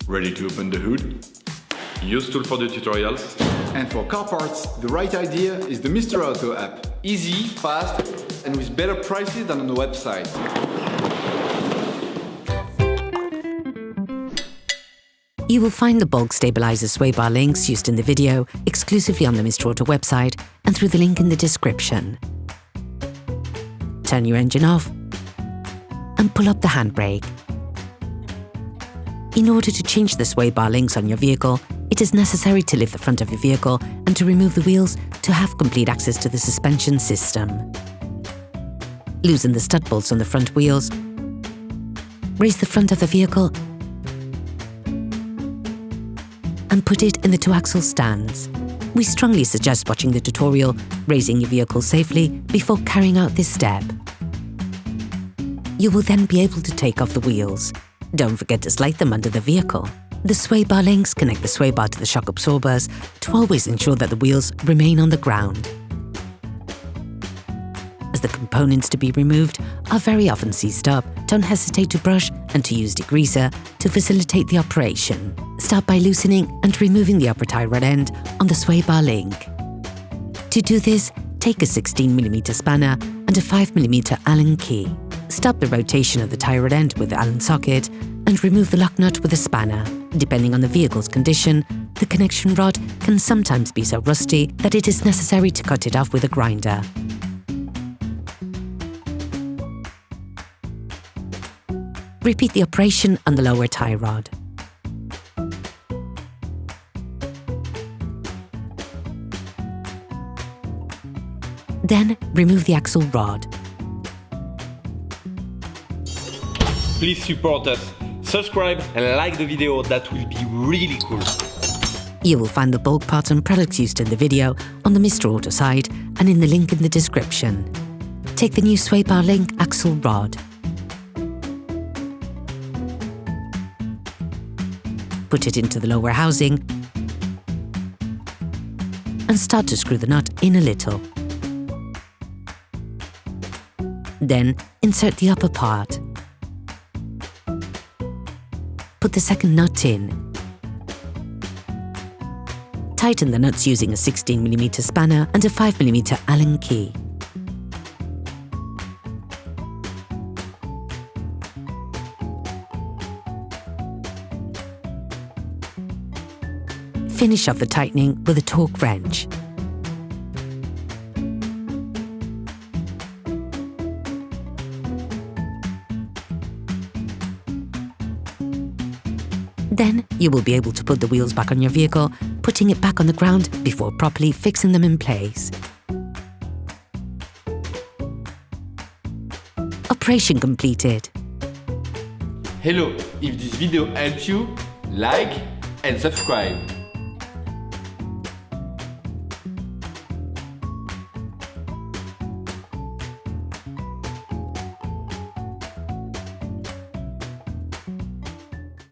Ready to open the hood? UseTool for the tutorials. And for car parts, the right idea is the Mr. Auto app. Easy, fast, and with better prices than on the website. You will find the bulk stabilizer sway bar links used in the video exclusively on the Mr. Auto website and through the link in the description. Turn your engine off and pull up the handbrake. In order to change the sway bar links on your vehicle, it is necessary to lift the front of your vehicle and to remove the wheels to have complete access to the suspension system. Loosen the stud bolts on the front wheels, raise the front of the vehicle and put it in the two-axle stands. We strongly suggest watching the tutorial, raising your vehicle safely before carrying out this step. You will then be able to take off the wheels. Don't forget to slide them under the vehicle. The sway bar links connect the sway bar to the shock absorbers to always ensure that the wheels remain on the ground. As the components to be removed are very often seized up, don't hesitate to brush and to use degreaser to facilitate the operation. Start by loosening and removing the upper tie rod end on the sway bar link. To do this, take a 16mm spanner and a 5mm Allen key. Stop the rotation of the tie rod end with the Allen socket and remove the lock nut with a spanner. Depending on the vehicle's condition, the connection rod can sometimes be so rusty that it is necessary to cut it off with a grinder. Repeat the operation on the lower tie rod. Then remove the axle rod. Please support us, subscribe and like the video, that will be really cool. You will find the bulk parts and products used in the video on the Mr. Auto site and in the link in the description. Take the new sway bar link axle rod. Put it into the lower housing and start to screw the nut in a little. Then insert the upper part. Put the second nut in. Tighten the nuts using a 16mm spanner and a 5mm Allen key. Finish off the tightening with a torque wrench. Then you will be able to put the wheels back on your vehicle, putting it back on the ground before properly fixing them in place. Operation completed. Hello, if this video helped you, like and subscribe.